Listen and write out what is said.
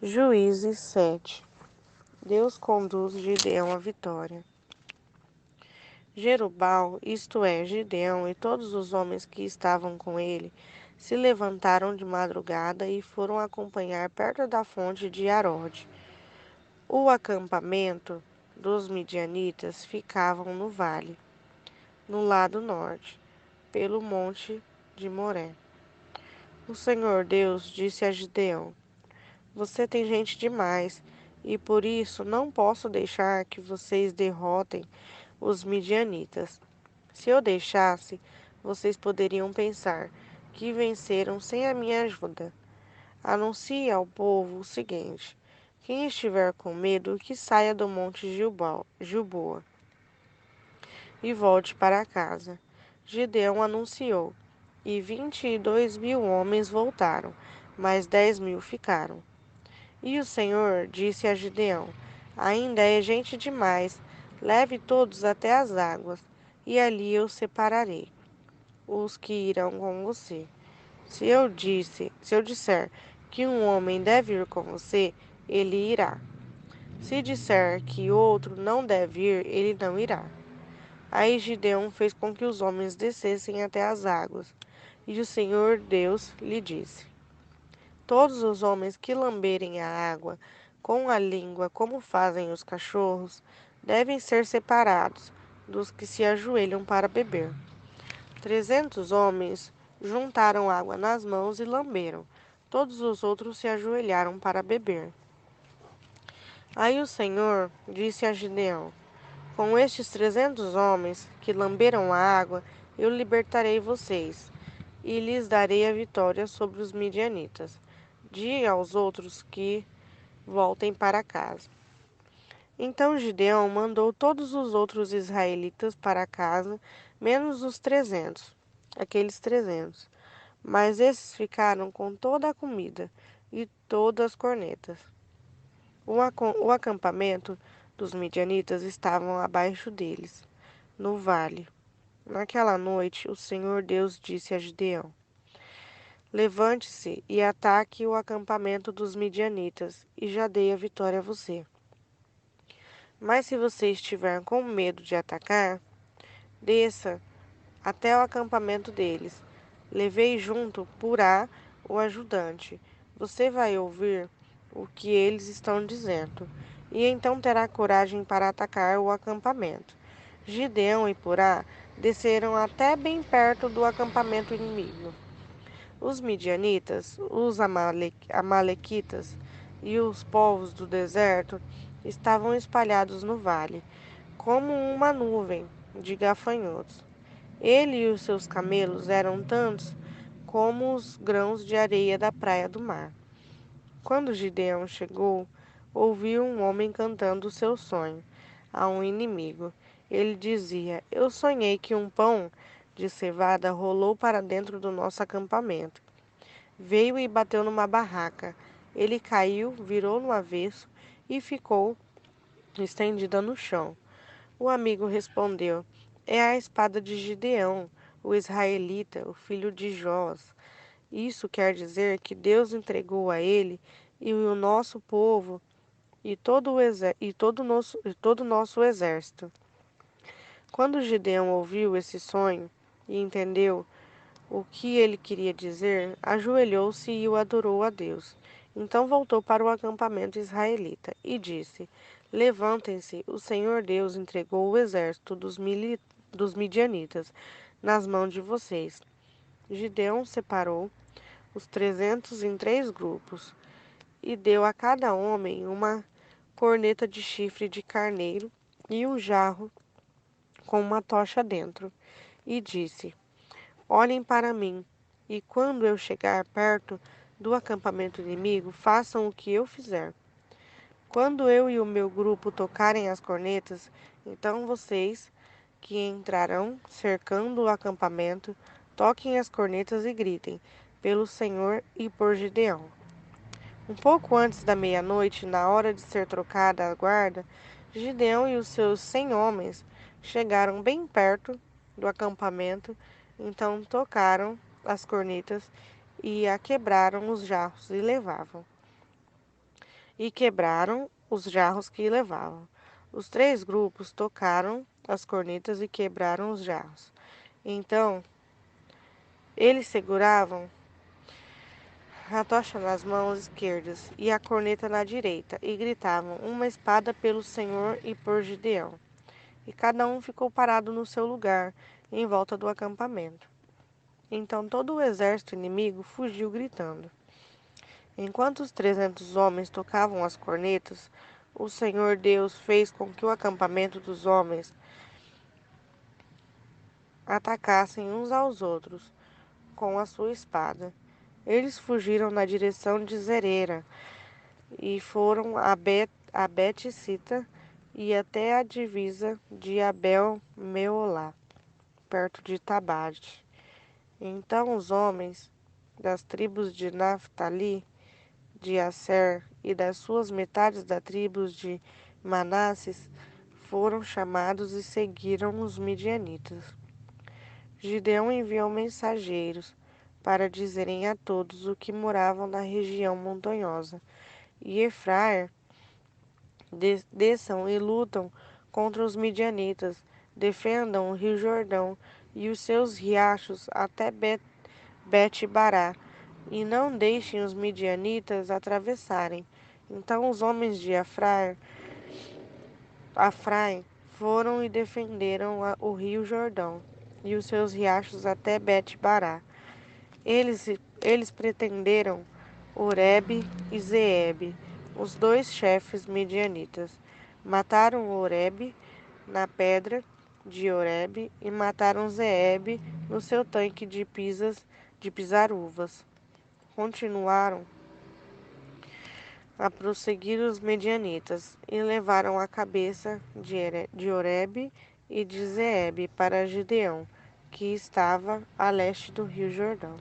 Juízes 7. Deus conduz Gideão à vitória. Jerubal, isto é, Gideão e todos os homens que estavam com ele, se levantaram de madrugada e foram acompanhar perto da fonte de Arode. O acampamento dos midianitas ficavam no vale, no lado norte, pelo monte de Moré. O Senhor Deus disse a Gideão: Você tem gente demais, e por isso não posso deixar que vocês derrotem os midianitas. Se eu deixasse, vocês poderiam pensar que venceram sem a minha ajuda. Anuncie ao povo o seguinte: quem estiver com medo, que saia do monte Gilboa e volte para casa. Gideão anunciou, e 22.000 homens voltaram, mas 10.000 ficaram. E o Senhor disse a Gideão: Ainda é gente demais, leve todos até as águas, e ali eu separarei os que irão com você. Se eu disser que um homem deve ir com você, ele irá. Se disser que outro não deve ir, ele não irá. Aí Gideão fez com que os homens descessem até as águas, e o Senhor Deus lhe disse: Todos os homens que lamberem a água com a língua, como fazem os cachorros, devem ser separados dos que se ajoelham para beber. 300 homens juntaram água nas mãos e lamberam. Todos os outros se ajoelharam para beber. Aí o Senhor disse a Gideão: Com estes 300 homens que lamberam a água, eu libertarei vocês e lhes darei a vitória sobre os midianitas. Diga aos outros que voltem para casa. Então Gideão mandou todos os outros israelitas para casa, menos os 300, aqueles 300. Mas esses ficaram com toda a comida e todas as cornetas. O acampamento dos midianitas estava abaixo deles, no vale. Naquela noite, o Senhor Deus disse a Gideão: Levante-se e ataque o acampamento dos midianitas, e já dei a vitória a você. Mas se você estiver com medo de atacar, desça até o acampamento deles. Levei junto Purá, o ajudante. Você vai ouvir o que eles estão dizendo, e então terá coragem para atacar o acampamento. Gideão e Purá desceram até bem perto do acampamento inimigo. Os midianitas, os amalequitas e os povos do deserto estavam espalhados no vale, como uma nuvem de gafanhotos. Ele e os seus camelos eram tantos como os grãos de areia da praia do mar. Quando Gideão chegou, ouviu um homem cantando o seu sonho a um inimigo. Ele dizia: Eu sonhei que um pão de cevada rolou para dentro do nosso acampamento. Veio e bateu numa barraca. Ele caiu, virou no avesso e ficou estendida no chão. O amigo respondeu: É a espada de Gideão, o israelita, o filho de Jós. Isso quer dizer que Deus entregou a ele e o nosso povo e todo o nosso exército. Quando Gideão ouviu esse sonho e entendeu o que ele queria dizer, ajoelhou-se e o adorou a Deus. Então voltou para o acampamento israelita e disse: Levantem-se, o Senhor Deus entregou o exército dos midianitas nas mãos de vocês. Gideão separou os 300 em 3 grupos e deu a cada homem uma corneta de chifre de carneiro e um jarro com uma tocha dentro. E disse: Olhem para mim, e quando eu chegar perto do acampamento inimigo, façam o que eu fizer. Quando eu e o meu grupo tocarem as cornetas, então vocês, que entrarão cercando o acampamento, toquem as cornetas e gritem, pelo Senhor e por Gideão. Um pouco antes da meia-noite, na hora de ser trocada a guarda, Gideão e os seus 100 homens chegaram bem perto do acampamento, então tocaram as cornetas e a quebraram os jarros e levavam. e quebraram os jarros que levavam. Os 3 grupos tocaram as cornetas e quebraram os jarros. Então, eles seguravam a tocha nas mãos esquerdas e a corneta na direita, e gritavam: Uma espada pelo Senhor e por Gideão. E cada um ficou parado no seu lugar, em volta do acampamento. Então todo o exército inimigo fugiu gritando. Enquanto os 300 homens tocavam as cornetas, o Senhor Deus fez com que o acampamento dos homens atacassem uns aos outros com a sua espada. Eles fugiram na direção de Zerera e foram a Bet-sita e até a divisa de Abel-meolá, perto de Tabate. Então os homens das tribos de Naphtali, de Asser e das suas metades das tribos de Manasses foram chamados e seguiram os midianitas. Gideão enviou mensageiros para dizerem a todos o que moravam na região montanhosa e Efraim: desçam e lutam contra os midianitas, defendam o rio Jordão e os seus riachos até Bet-bará, e não deixem os midianitas atravessarem. Então os homens de Efraim foram e defenderam o rio Jordão e os seus riachos até Bet-bará. Eles pretenderam Oreb e Zeeb, os 2 chefes midianitas. Mataram Oreb na pedra de Oreb e mataram Zeeb no seu tanque de pisar uvas. Continuaram a prosseguir os medianitas e levaram a cabeça de Oreb e de Zeeb para Gideão, que estava a leste do rio Jordão.